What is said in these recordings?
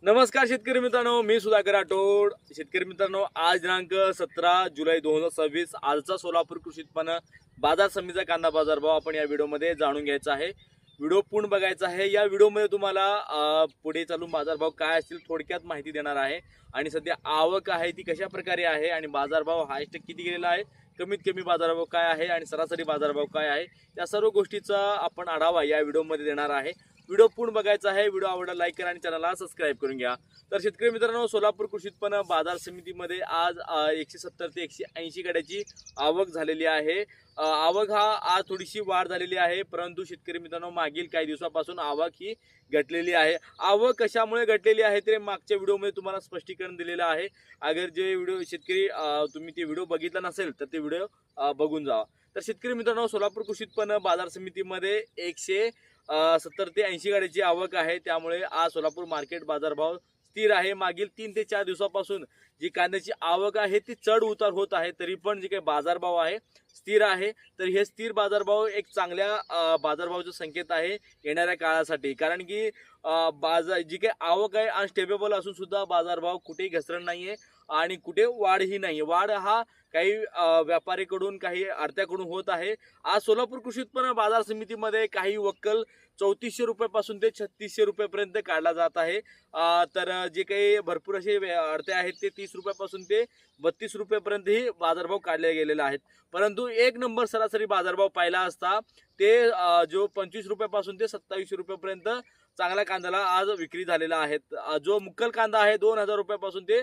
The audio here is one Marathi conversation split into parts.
नमस्कार शेतकरी मित्रांनो, मी सुधाकर राठोड. शेतकरी मित्रांनो, आज दिनांक 17 जुलै 2026 आजचा सोलापूर कृषी उत्पन्न बाजार समितीचा कांदा बाजार भाव आपण या व्हिडिओमध्ये जाणून घ्यायचा आहे. व्हिडिओ पूर्ण बघायचा आहे. या व्हिडिओमध्ये तुम्हाला पुढे चालून बाजारभाव काय असतील थोडक्यात माहिती देणार आहे आणि सध्या आवक आहे ती कशा प्रकारे आहे आणि बाजारभाव हायस्ट किती गेलेला आहे, कमीत कमी बाजारभाव काय आहे आणि सरासरी बाजारभाव काय आहे, या सर्व गोष्टीचा आपण आढावा या व्हिडिओमध्ये देणार आहे. व्हिडिओ पूर्ण बघायचा आहे. व्हिडिओ आवडला लाईक करा आणि चॅनलला सबस्क्राईब करून घ्या. तर शेतकरी मित्रांनो, सोलापूर कृषी उत्पन्न बाजार समितीमध्ये आज 170 ते 180 गाड्याची आवक झालेली आहे. आवक हा आज थोडीशी वाढ झालेली आहे, परंतु शेतकरी मित्रांनो मागील काही दिवसापासून आवक ही घटलेली आहे. आवक कशामुळे घटलेली आहे ते मागच्या व्हिडिओमध्ये तुम्हाला स्पष्टीकरण दिलेलं आहे. अगर जे व्हिडिओ शेतकरी तुम्ही ते व्हिडिओ बघितला नसेल तर ते व्हिडिओ बघून जावा. तर शेतकरी मित्रांनो, सोलापूर कृषी उत्पन्न बाजार समितीमध्ये 170 ते 80 गाड्याची आवक आहे. त्यामुळे आज सोलापूर मार्केट बाजारभाव स्थिर आहे. मागील 3 ते 4 दिवसापासून जी कांद्याची आवक आहे ती चढ उतार होत आहे, तरी पण जे काही बाजारभाव आहे स्थिर आहे. तर हे स्थिर बाजारभाव एक चांगल्या बाजारभावाचा संकेत आहे येणाऱ्या काळासाठी. कारण की जी काही आवक आहे अनस्टेबल असून सुद्धा बाजारभाव कुठेही घसरण नाहीये आणि कुठे वाढही नाही. वाढ हा काही व्यापारीकडून काही आडत्याकडून होत आहे. आज सोलापूर कृषी उत्पन्न बाजार समितीमध्ये काही वक्कल 3400 रुपयापासून ते 3600 रुपयापर्यंत काढला जात आहे. तर जे काही भरपूर असे अडते आहेत ते 30 रुपयापासून ते 32 रुपयापर्यंतही बाजारभाव काढले गेलेले आहेत. परंतु एक नंबर सरासरी बाजारभाव पाहिला असता ते जो 25 रुपयापासून ते 2700 रुपयापर्यंत चांगल्या कांद्याला आज विक्री झालेला आहे. जो मुक्कल कांदा आहे 2000 रुपयापासून ते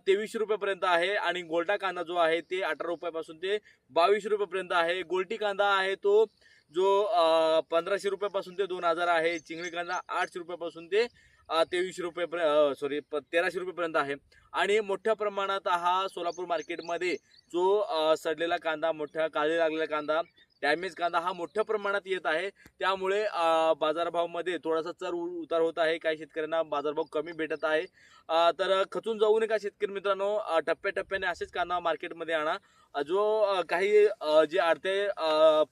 2300 रुपयापर्यंत आहे आणि गोल्टा कांदा जो आहे ते 18 रुपयापासून ते 2200 रुपयापर्यंत आहे. गोल्टी कांदा आहे तो जो 1500 रुपयापासून ते 2000 आहे. चिंगळी कांदा 800 रुपयापासून ते 2300 रुपयापर्यंत 1300 रुपयापर्यंत आहे. आणि मोठ्या प्रमाणात हा सोलापूर मार्केटमध्ये जो सडलेला कांदा, मोठ्या काळी लागलेला कांदा, डॅमेज कांदा हा मोठ्या प्रमाणात येत आहे. त्यामुळे बाजारभावामध्ये थोडासा चढ उतार होत आहे. काही शेतकऱ्यांना बाजारभाव कमी भेटत आहे. तर खचून जाऊ नका शेतकरी मित्रांनो, टप्प्याटप्प्याने असेच कांदा मार्केटमध्ये आणा. जो काही जे अर्धे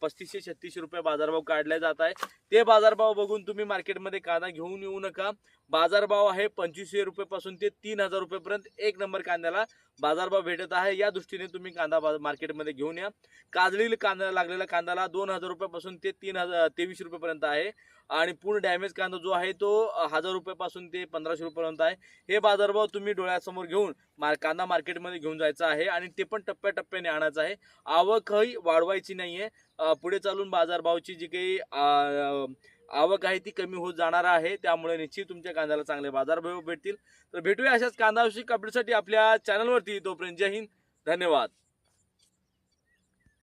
3500-3600 रुपये बाजारभाव काढले जात आहे ते बाजारभाव बघून तुम्ही मार्केटमध्ये कांदा घेऊन येऊ नका. बाजारभाव आहे 2500 रुपयापासून ते 3000 रुपयापर्यंत एक नंबर कांद्याला बाजारभाव भेटत आहे. या दृष्टीने तुम्ही कांदा मार्केटमध्ये घेऊन या. काजळी कांदा लागलेला कांद्याला 2000 रुपयापासून ते 2300 रुपयापर्यंत आहे आणि पूर्ण डॅमेज कांदा जो आहे तो 1000 रुपयापासून ते 1500 रुपयापर्यंत आहे. हे बाजारभाव तुम्ही डोळ्यासमोर घेऊन कांदा मार्केटमध्ये घेऊन जायचा आहे आणि ते पण टप्प्याटप्प्याने आणायचं आहे. आवकही वाढवायची नाहीये. पुढे चालून बाजारभावाची जी काही आवक आहे ती कमी होत जाणार आहे. त्यामुळे निश्चित तुमच्या कांद्याला चांगले बाजारभाव भेटतील. तर भेटूया अशाच कांदा विषयक अपडेटसाठी आपल्या चॅनलवरती. तोपर्यंत जय हिंद, धन्यवाद.